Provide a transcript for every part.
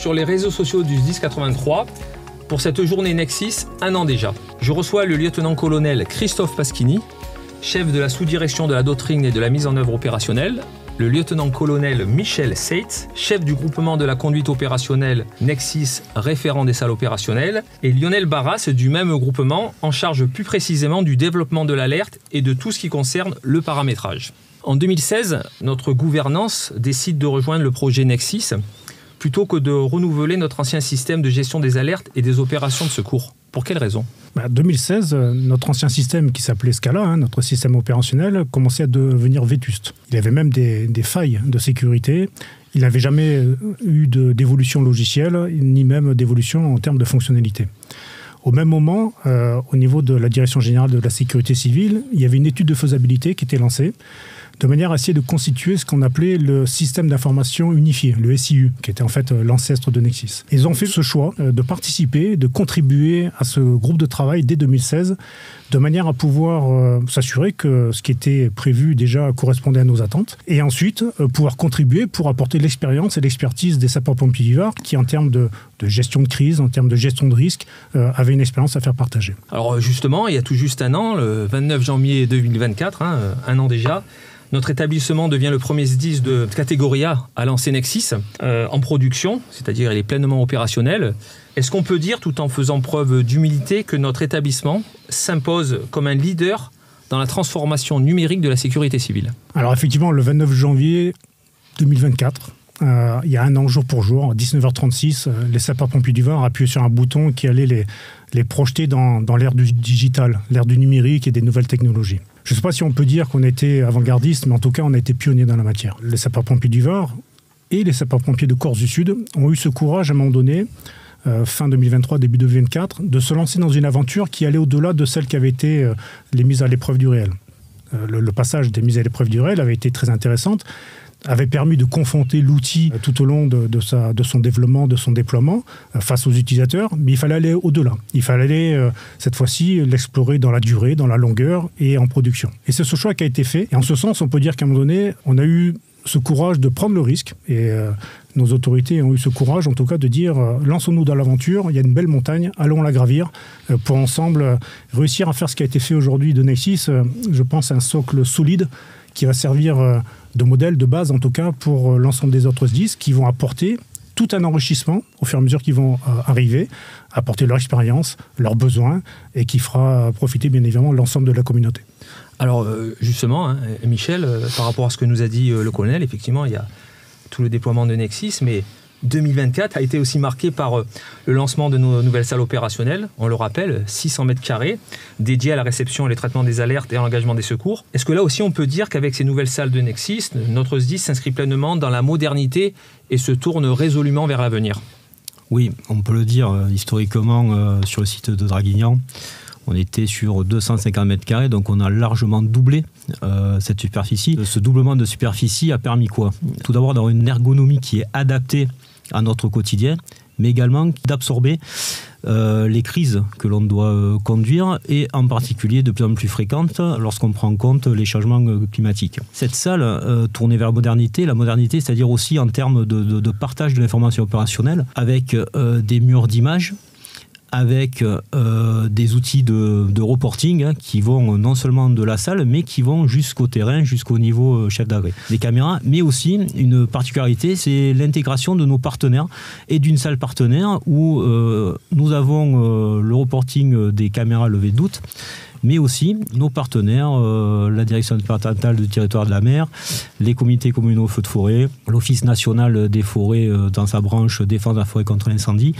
sur les réseaux sociaux du SDIS 83 pour cette journée Nexis, 1 an déjà. Je reçois le lieutenant-colonel Christophe Paschini, chef de la sous-direction de la doctrine et de la mise en œuvre opérationnelle, le lieutenant-colonel Michel Seitz, chef du groupement de la conduite opérationnelle Nexis, référent des salles opérationnelles, et Lionel Barras du même groupement, en charge plus précisément du développement de l'alerte et de tout ce qui concerne le paramétrage. En 2016, notre gouvernance décide de rejoindre le projet Nexis plutôt que de renouveler notre ancien système de gestion des alertes et des opérations de secours. Pour quelle raison ? 2016, notre ancien système qui s'appelait Scala, notre système opérationnel, commençait à devenir vétuste. Il y avait même des failles de sécurité. Il n'avait jamais eu d'évolution logicielle, ni même d'évolution en termes de fonctionnalité. Au même moment, au niveau de la Direction générale de la sécurité civile, il y avait une étude de faisabilité qui était lancée, de manière à essayer de constituer ce qu'on appelait le système d'information unifié, le SIU, qui était en fait l'ancêtre de Nexis. Ils ont fait ce choix de participer, de contribuer à ce groupe de travail dès 2016, de manière à pouvoir s'assurer que ce qui était prévu déjà correspondait à nos attentes, et ensuite pouvoir contribuer pour apporter l'expérience et l'expertise des sapeurs-pompiers du Var, qui en termes de gestion de crise, en termes de gestion de risque, avaient une expérience à faire partager. Alors justement, il y a tout juste 1 an, le 29 janvier 2024, 1 an déjà, notre établissement devient le premier SDIS de catégorie A à lancer Nexis en production, c'est-à-dire il est pleinement opérationnel. Est-ce qu'on peut dire, tout en faisant preuve d'humilité, que notre établissement s'impose comme un leader dans la transformation numérique de la sécurité civile ? Alors effectivement, le 29 janvier 2024, il y a 1 an jour pour jour, à 19h36, les sapeurs-pompiers du Var appuyaient sur un bouton qui allait les projeter dans l'ère du digital, l'ère du numérique et des nouvelles technologies. Je ne sais pas si on peut dire qu'on était avant-gardiste, mais en tout cas, on a été pionniers dans la matière. Les sapeurs-pompiers du Var et les sapeurs-pompiers de Corse du Sud ont eu ce courage à un moment donné, fin 2023, début 2024, de se lancer dans une aventure qui allait au-delà de celle qui avait été les mises à l'épreuve du réel. Le passage des mises à l'épreuve du réel avait été très intéressante, avait permis de confronter l'outil tout au long de son développement, de son déploiement face aux utilisateurs, mais il fallait aller au-delà. Il fallait aller, cette fois-ci, l'explorer dans la durée, dans la longueur et en production. Et c'est ce choix qui a été fait. Et en ce sens, on peut dire qu'à un moment donné, on a eu ce courage de prendre le risque et nos autorités ont eu ce courage, en tout cas, de dire lançons-nous dans l'aventure, il y a une belle montagne, allons la gravir pour ensemble réussir à faire ce qui a été fait aujourd'hui de Nexis. Je pense à un socle solide qui va servir de modèle, de base en tout cas, pour l'ensemble des autres SDIS qui vont apporter tout un enrichissement au fur et à mesure qu'ils vont arriver, apporter leur expérience, leurs besoins et qui fera profiter bien évidemment l'ensemble de la communauté. Alors justement, Michel, par rapport à ce que nous a dit le colonel, effectivement, il y a tout le déploiement de Nexis, mais 2024 a été aussi marqué par le lancement de nos nouvelles salles opérationnelles. On le rappelle, 600 mètres carrés dédiés à la réception et le traitement des alertes et à l'engagement des secours. Est-ce que là aussi on peut dire qu'avec ces nouvelles salles de Nexis, notre SDIS s'inscrit pleinement dans la modernité et se tourne résolument vers l'avenir ? Oui, on peut le dire historiquement sur le site de Draguignan. On était sur 250 mètres carrés, donc on a largement doublé cette superficie. Ce doublement de superficie a permis quoi ? Tout d'abord d'avoir une ergonomie qui est adaptée à notre quotidien, mais également d'absorber les crises que l'on doit conduire, et en particulier de plus en plus fréquentes lorsqu'on prend en compte les changements climatiques. Cette salle tournée vers la modernité, c'est-à-dire aussi en termes de partage de l'information opérationnelle, avec des murs d'images, avec des outils de reporting qui vont non seulement de la salle, mais qui vont jusqu'au terrain, jusqu'au niveau chef d'agré. Des caméras, mais aussi une particularité, c'est l'intégration de nos partenaires et d'une salle partenaire où nous avons le reporting des caméras levées de doute, mais aussi nos partenaires, la direction départementale du territoire de la mer, les comités communaux feux de forêt, l'Office national des forêts dans sa branche défense de la forêt contre l'incendie,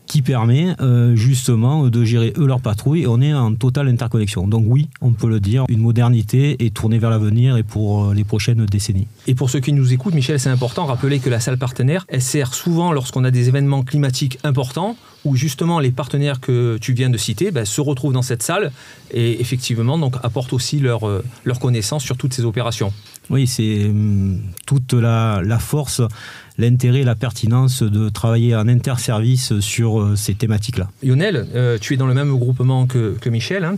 qui permet justement de gérer leur patrouille, et on est en totale interconnexion. Donc oui, on peut le dire, une modernité est tournée vers l'avenir et pour les prochaines décennies. Et pour ceux qui nous écoutent, Michel, c'est important, rappeler que la salle partenaire, elle sert souvent lorsqu'on a des événements climatiques importants, où justement les partenaires que tu viens de citer se retrouvent dans cette salle et effectivement donc, apportent aussi leur connaissance sur toutes ces opérations. Oui, c'est toute la force, l'intérêt et la pertinence de travailler en interservice sur ces thématiques-là. Lionel, tu es dans le même groupement que Michel.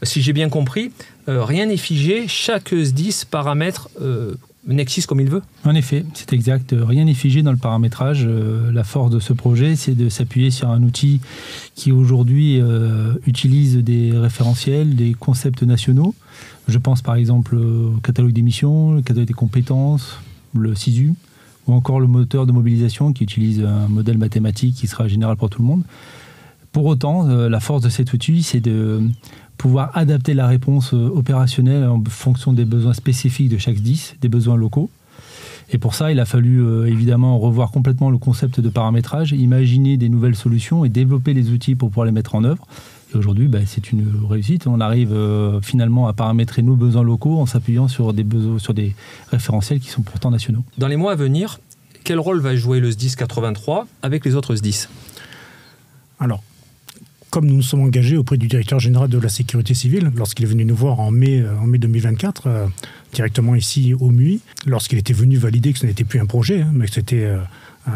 Si j'ai bien compris, rien n'est figé, chaque SDIS paramètre Nexsys comme il veut. En effet, c'est exact. Rien n'est figé dans le paramétrage. La force de ce projet, c'est de s'appuyer sur un outil qui aujourd'hui utilise des référentiels, des concepts nationaux. Je pense par exemple au catalogue d'émissions, le catalogue des compétences, le SISU, ou encore le moteur de mobilisation qui utilise un modèle mathématique qui sera général pour tout le monde. Pour autant, la force de cet outil, c'est de pouvoir adapter la réponse opérationnelle en fonction des besoins spécifiques de chaque SDIS, des besoins locaux. Et pour ça, il a fallu évidemment revoir complètement le concept de paramétrage, imaginer des nouvelles solutions et développer les outils pour pouvoir les mettre en œuvre. Et aujourd'hui, c'est une réussite. On arrive finalement à paramétrer nos besoins locaux en s'appuyant sur des référentiels qui sont pourtant nationaux. Dans les mois à venir, quel rôle va jouer le SDIS 83 avec les autres SDIS ? Alors, comme nous nous sommes engagés auprès du directeur général de la sécurité civile, lorsqu'il est venu nous voir en mai 2024, directement ici au MUI, lorsqu'il était venu valider que ce n'était plus un projet, mais que c'était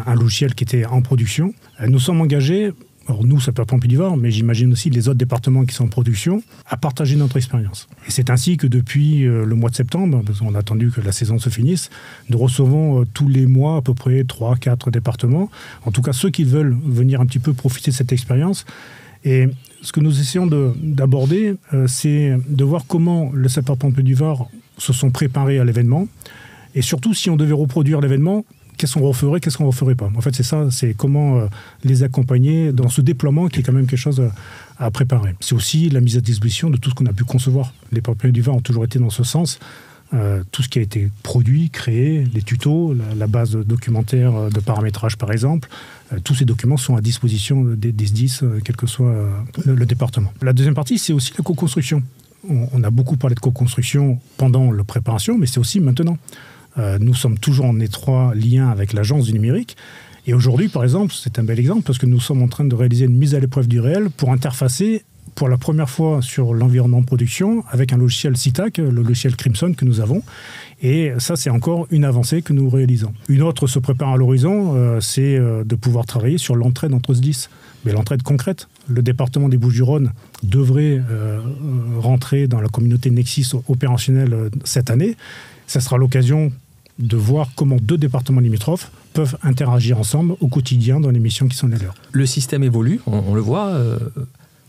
un logiciel qui était en production, nous sommes engagés, alors nous, sapeurs-pompiers du Var, mais j'imagine aussi les autres départements qui sont en production, à partager notre expérience. Et c'est ainsi que depuis le mois de septembre, parce qu'on a attendu que la saison se finisse, nous recevons tous les mois à peu près 3-4 départements, en tout cas ceux qui veulent venir un petit peu profiter de cette expérience. Et ce que nous essayons d'aborder, c'est de voir comment les sapeurs-pompiers du Var se sont préparés à l'événement, et surtout si on devait reproduire l'événement, qu'est-ce qu'on referait, qu'est-ce qu'on ne referait pas. En fait, c'est ça, c'est comment les accompagner dans ce déploiement qui est quand même quelque chose à préparer. C'est aussi la mise à disposition de tout ce qu'on a pu concevoir. Les pompiers du Var ont toujours été dans ce sens. Tout ce qui a été produit, créé, les tutos, la base documentaire de paramétrage par exemple, tous ces documents sont à disposition des SDIS, quel que soit le département. La deuxième partie, c'est aussi la co-construction. On a beaucoup parlé de co-construction pendant la préparation, mais c'est aussi maintenant. Nous sommes toujours en étroit lien avec l'agence du numérique. Et aujourd'hui, par exemple, c'est un bel exemple parce que nous sommes en train de réaliser une mise à l'épreuve du réel pour interfacer pour la première fois sur l'environnement de production avec un logiciel CITAC, le logiciel Crimson que nous avons. Et ça, c'est encore une avancée que nous réalisons. Une autre se prépare à l'horizon, c'est de pouvoir travailler sur l'entraide entre SDIS. Mais l'entraide concrète, le département des Bouches-du-Rhône devrait rentrer dans la communauté Nexsys opérationnelle cette année. Ça sera l'occasion de voir comment deux départements limitrophes peuvent interagir ensemble au quotidien dans les missions qui sont les leurs. Le système évolue, on le voit,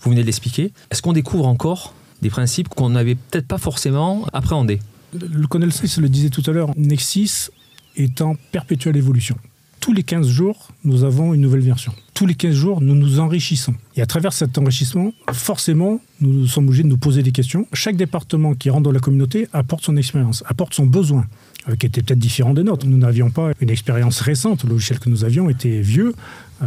vous venez de l'expliquer. Est-ce qu'on découvre encore des principes qu'on n'avait peut-être pas forcément appréhendés ? Le colonel Smith le disait tout à l'heure, Nexsys est en perpétuelle évolution. Tous les 15 jours, nous avons une nouvelle version. Tous les 15 jours, nous nous enrichissons. Et à travers cet enrichissement, forcément, nous sommes obligés de nous poser des questions. Chaque département qui rentre dans la communauté apporte son expérience, apporte son besoin, qui était peut-être différent des nôtres. Nous n'avions pas une expérience récente. Le logiciel que nous avions était vieux.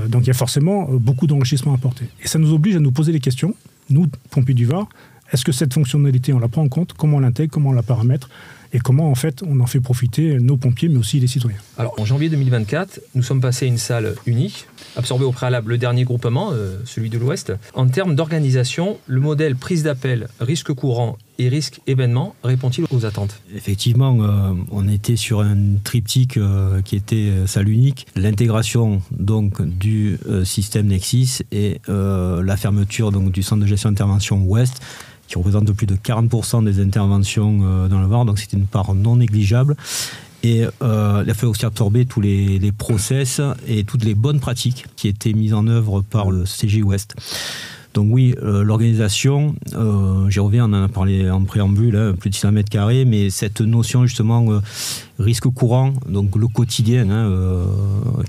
Donc il y a forcément beaucoup d'enrichissement à apporter. Et ça nous oblige à nous poser des questions. Nous, pompiers du Var, est-ce que cette fonctionnalité, on la prend en compte ? Comment on l'intègre ? Comment on la paramètre ? Et comment, en fait, on en fait profiter nos pompiers, mais aussi les citoyens. Alors, en janvier 2024, nous sommes passés à une salle unique, absorbée au préalable le dernier groupement, celui de l'Ouest. En termes d'organisation, le modèle prise d'appel, risque courant et risque événement répond-il aux attentes ? Effectivement, on était sur un triptyque qui était salle unique. L'intégration donc du système Nexsys et la fermeture donc, du centre de gestion d'intervention Ouest, qui représente plus de 40% des interventions dans le Var, donc c'est une part non négligeable. Et il a fallu aussi absorber tous les process et toutes les bonnes pratiques qui étaient mises en œuvre par le CGI Ouest. Donc oui, l'organisation, j'y reviens, on en a parlé en préambule, plus de 600 mètres carrés, mais cette notion justement risque courant, donc le quotidien,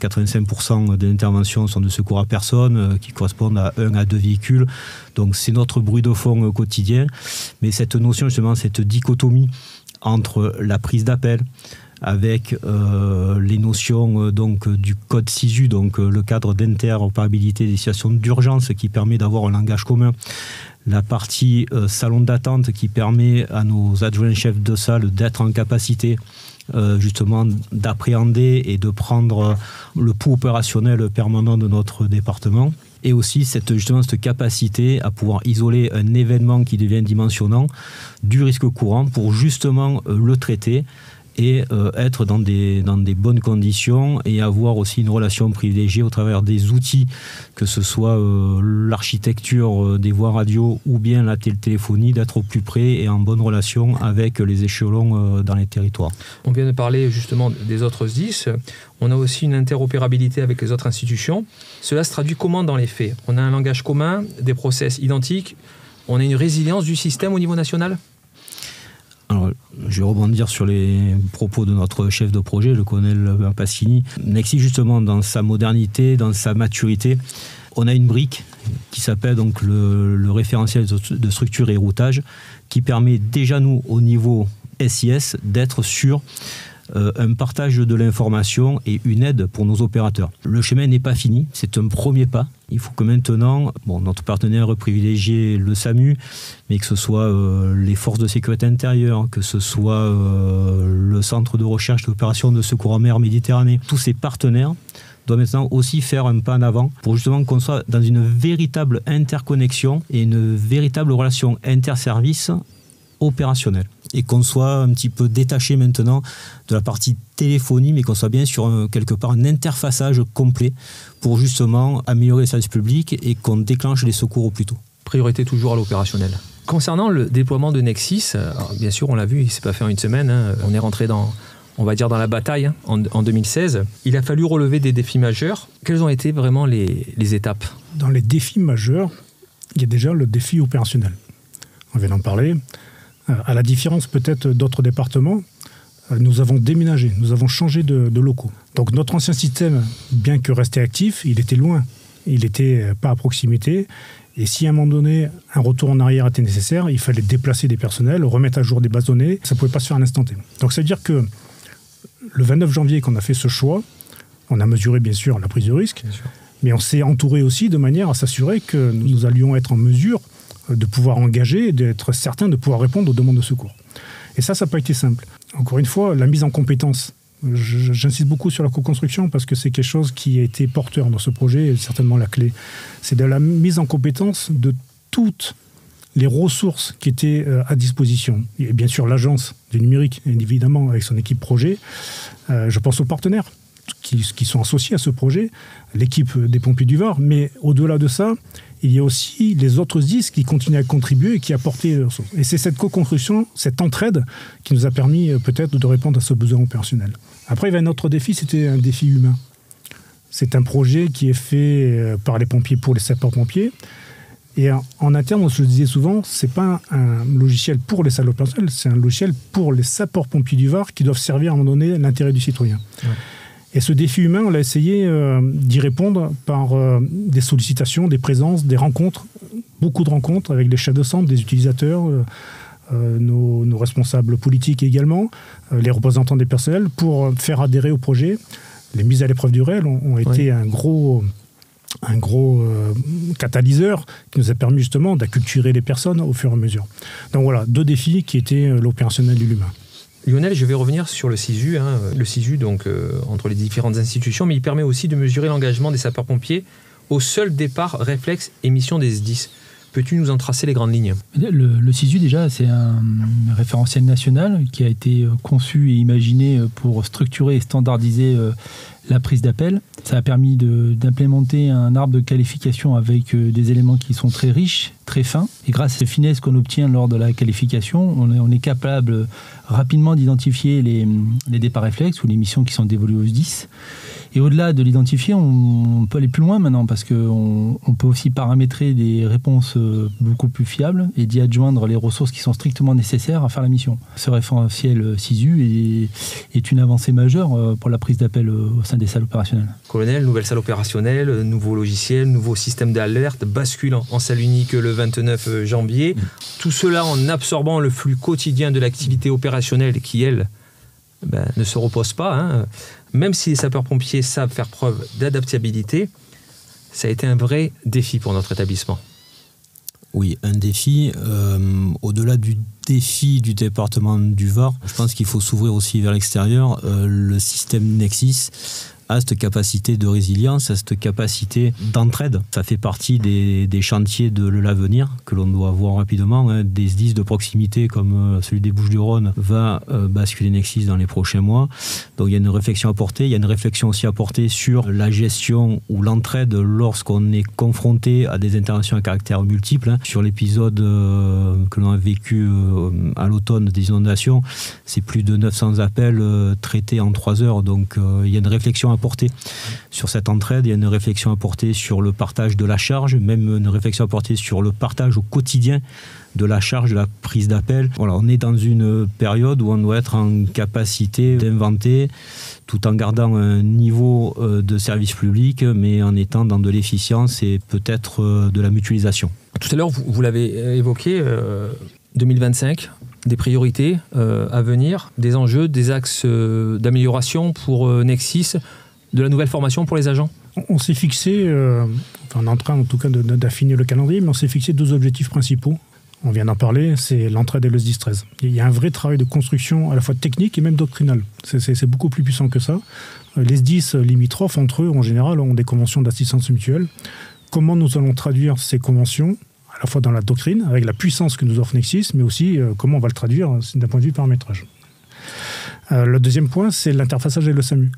85% des interventions sont de secours à personne, qui correspondent à 1 à 2 véhicules, donc c'est notre bruit de fond quotidien, mais cette notion justement, cette dichotomie entre la prise d'appel, avec les notions donc, du code SISU, donc le cadre d'interopérabilité des situations d'urgence qui permet d'avoir un langage commun, la partie salon d'attente qui permet à nos adjoints chefs de salle d'être en capacité justement d'appréhender et de prendre le pouls opérationnel permanent de notre département. Et aussi cette capacité à pouvoir isoler un événement qui devient dimensionnant du risque courant pour justement le traiter et être dans des bonnes conditions et avoir aussi une relation privilégiée au travers des outils, que ce soit l'architecture des voies radio ou bien la téléphonie, d'être au plus près et en bonne relation avec les échelons dans les territoires. On vient de parler justement des autres SDIS. On a aussi une interopérabilité avec les autres institutions. Cela se traduit comment dans les faits? On a un langage commun, des process identiques, on a une résilience du système au niveau national? Alors, je vais rebondir sur les propos de notre chef de projet, le colonel Pasquini. Nexis, justement, dans sa modernité, dans sa maturité, on a une brique qui s'appelle donc le référentiel de structure et routage, qui permet déjà, nous, au niveau SIS, d'être sur un partage de l'information et une aide pour nos opérateurs. Le chemin n'est pas fini, c'est un premier pas. Il faut que maintenant, notre partenaire privilégié, le SAMU, mais que ce soit les forces de sécurité intérieure, que ce soit le centre de recherche d'opérations de secours en mer Méditerranée, tous ces partenaires doivent maintenant aussi faire un pas en avant pour justement qu'on soit dans une véritable interconnexion et une véritable relation interservice opérationnelle. Et qu'on soit un petit peu détaché maintenant de la partie téléphonie, mais qu'on soit bien sur quelque part un interfaçage complet pour justement améliorer les services publics et qu'on déclenche les secours au plus tôt. Priorité toujours à l'opérationnel. Concernant le déploiement de Nexis, alors bien sûr on l'a vu, il ne s'est pas fait en une semaine, on est rentré dans la bataille en 2016. Il a fallu relever des défis majeurs. Quelles ont été vraiment les étapes? Dans les défis majeurs, il y a déjà le défi opérationnel. On vient d'en parler. À la différence peut-être d'autres départements, nous avons déménagé, nous avons changé de locaux. Donc notre ancien système, bien que resté actif, il était loin, il n'était pas à proximité. Et si à un moment donné, un retour en arrière était nécessaire, il fallait déplacer des personnels, remettre à jour des bases de données, ça ne pouvait pas se faire à un instant T. Donc ça veut dire que le 29 janvier, qu'on a fait ce choix, on a mesuré bien sûr la prise de risque, mais on s'est entouré aussi de manière à s'assurer que nous allions être en mesure de pouvoir engager et d'être certain de pouvoir répondre aux demandes de secours. Et ça n'a pas été simple. Encore une fois, la mise en compétence. J'insiste beaucoup sur la co-construction parce que c'est quelque chose qui a été porteur dans ce projet et certainement la clé. C'est de la mise en compétence de toutes les ressources qui étaient à disposition. Et bien sûr, l'agence du numérique, évidemment, avec son équipe projet. Je pense aux partenaires qui sont associés à ce projet, l'équipe des pompiers du Var, mais au-delà de ça, il y a aussi les autres SDIS qui continuent à contribuer et qui apportaient. Et c'est cette co-construction, cette entraide qui nous a permis peut-être de répondre à ce besoin opérationnel. Après, il y avait un autre défi, c'était un défi humain. C'est un projet qui est fait par les pompiers pour les sapeurs-pompiers. Et en interne, on se le disait souvent, ce n'est pas un logiciel pour les salles opérationnelles, c'est un logiciel pour les sapeurs-pompiers du Var qui doivent servir à un moment donné l'intérêt du citoyen. Ouais. Et ce défi humain, on a essayé d'y répondre par des sollicitations, des présences, des rencontres, beaucoup de rencontres avec les chefs de centre, des utilisateurs, nos responsables politiques également, les représentants des personnels, pour faire adhérer au projet. Les mises à l'épreuve du réel ont été un gros catalyseur qui nous a permis justement d'acculturer les personnes au fur et à mesure. Donc voilà, deux défis qui étaient l'opérationnel et l'humain. Lionel, je vais revenir sur le SISU, le SISU donc, entre les différentes institutions, mais il permet aussi de mesurer l'engagement des sapeurs-pompiers au seul départ, réflexe et mission des SDIS. Peux-tu nous en tracer les grandes lignes ? Le SISU, déjà, c'est un référentiel national qui a été conçu et imaginé pour structurer et standardiser la prise d'appel. Ça a permis d'implémenter un arbre de qualification avec des éléments qui sont très riches, très fins. Et grâce à la finesse qu'on obtient lors de la qualification, on est capable rapidement d'identifier les départs réflexes ou les missions qui sont dévolues aux SDIS. Et au-delà de l'identifier, on peut aller plus loin maintenant parce qu'on peut aussi paramétrer des réponses beaucoup plus fiables et d'y adjoindre les ressources qui sont strictement nécessaires à faire la mission. Ce référentiel SISU est une avancée majeure pour la prise d'appel au sein des salles opérationnelles. Colonel, nouvelle salle opérationnelle, nouveau logiciel, nouveau système d'alerte, basculant en salle unique le 29 janvier. Tout cela en absorbant le flux quotidien de l'activité opérationnelle qui, elle, ne se repose pas. Même si les sapeurs-pompiers savent faire preuve d'adaptabilité, ça a été un vrai défi pour notre établissement. Oui, un défi. Au-delà du défi du département du Var, je pense qu'il faut s'ouvrir aussi vers l'extérieur. Le système Nexis a cette capacité de résilience, a cette capacité d'entraide. Ça fait partie des chantiers de l'avenir que l'on doit voir rapidement. Hein. Des SDIS de proximité comme celui des Bouches-du-Rhône va basculer Nexsys dans les prochains mois. Donc il y a une réflexion à porter. Il y a une réflexion aussi à porter sur la gestion ou l'entraide lorsqu'on est confronté à des interventions à caractère multiple. Hein. Sur l'épisode que l'on a vécu à l'automne des inondations, c'est plus de 900 appels traités en 3 heures. Donc il y a une réflexion à porter sur cette entraide. Il y a une réflexion à porter sur le partage de la charge, même une réflexion à porter sur le partage au quotidien de la charge, de la prise d'appel. Voilà, on est dans une période où on doit être en capacité d'inventer tout en gardant un niveau de service public, mais en étant dans de l'efficience et peut-être de la mutualisation. Tout à l'heure, vous l'avez évoqué, 2025, des priorités à venir, des enjeux, des axes d'amélioration pour Nexsys, de la nouvelle formation pour les agents. On s'est fixé, on est en train en tout cas d'affiner le calendrier, mais on s'est fixé 2 objectifs principaux. On vient d'en parler, c'est l'entraide et le SDIS 13. Il y a un vrai travail de construction à la fois technique et même doctrinal. C'est beaucoup plus puissant que ça. Les SDIS limitrophes, entre eux, en général, ont des conventions d'assistance mutuelle. Comment nous allons traduire ces conventions, à la fois dans la doctrine, avec la puissance que nous offre Nexsys, mais aussi comment on va le traduire d'un point de vue paramétrage. Le deuxième point, c'est l'interfaçage avec le SAMU.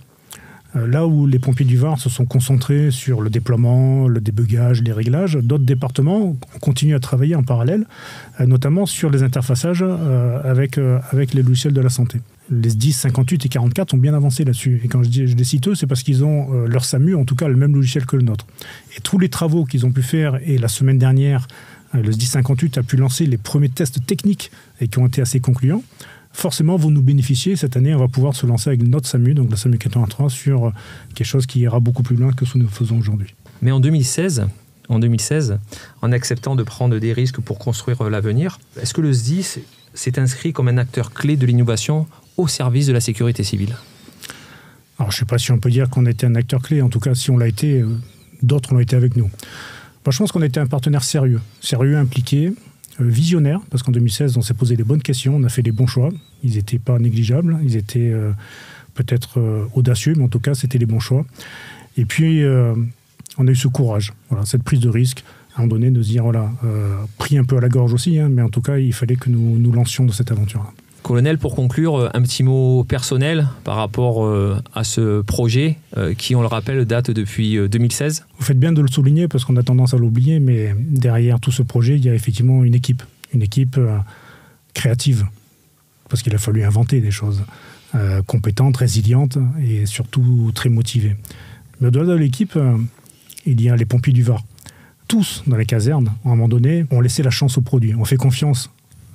Là où les pompiers du Var se sont concentrés sur le déploiement, le débugage, les réglages, d'autres départements continuent à travailler en parallèle, notamment sur les interfaçages avec les logiciels de la santé. Les SDIS 58 et 44 ont bien avancé là-dessus. Et quand je les cite eux, c'est parce qu'ils ont leur SAMU, en tout cas le même logiciel que le nôtre. Et tous les travaux qu'ils ont pu faire, et la semaine dernière, le SDIS 58 a pu lancer les premiers tests techniques et qui ont été assez concluants. Forcément, vous nous bénéficiez. Cette année, on va pouvoir se lancer avec notre SAMU, donc la SAMU 83, sur quelque chose qui ira beaucoup plus loin que ce que nous faisons aujourd'hui. Mais en 2016, en acceptant de prendre des risques pour construire l'avenir, est-ce que le SDIS s'est inscrit comme un acteur clé de l'innovation au service de la sécurité civile ? Alors, je ne sais pas si on peut dire qu'on a été un acteur clé. En tout cas, si on l'a été, d'autres l'ont été avec nous. Moi, je pense qu'on a été un partenaire sérieux, impliqué, visionnaire, parce qu'en 2016, on s'est posé les bonnes questions, on a fait les bons choix. Ils n'étaient pas négligeables, ils étaient peut-être audacieux, mais en tout cas, c'était les bons choix. Et puis, on a eu ce courage, voilà, cette prise de risque, à un moment donné, de se dire, voilà, pris un peu à la gorge aussi, hein, mais en tout cas, il fallait que nous nous lancions dans cette aventure-là. Colonel, pour conclure, un petit mot personnel par rapport à ce projet qui, on le rappelle, date depuis 2016. Vous faites bien de le souligner parce qu'on a tendance à l'oublier, mais derrière tout ce projet, il y a effectivement une équipe créative, parce qu'il a fallu inventer des choses, compétentes, résilientes et surtout très motivées. Mais au-delà de l'équipe, il y a les pompiers du Var. Tous, dans les casernes, à un moment donné, ont laissé la chance au produit. On fait confiance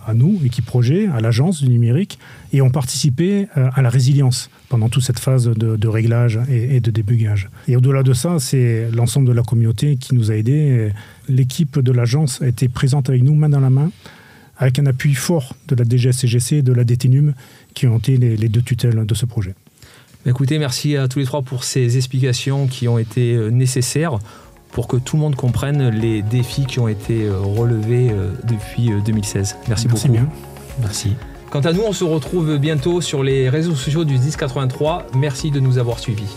à nous, équipe projet, à l'agence du numérique, et ont participé à la résilience pendant toute cette phase de réglage et de débugage. Et au-delà de ça, c'est l'ensemble de la communauté qui nous a aidés. L'équipe de l'agence a été présente avec nous, main dans la main, avec un appui fort de la DGS-CGC et de la DTNUM, qui ont été les 2 tutelles de ce projet. Écoutez, merci à tous les 3 pour ces explications qui ont été nécessaires pour que tout le monde comprenne les défis qui ont été relevés depuis 2016. Merci beaucoup. Bien. Merci. Quant à nous, on se retrouve bientôt sur les réseaux sociaux du SDIS 83. Merci de nous avoir suivis.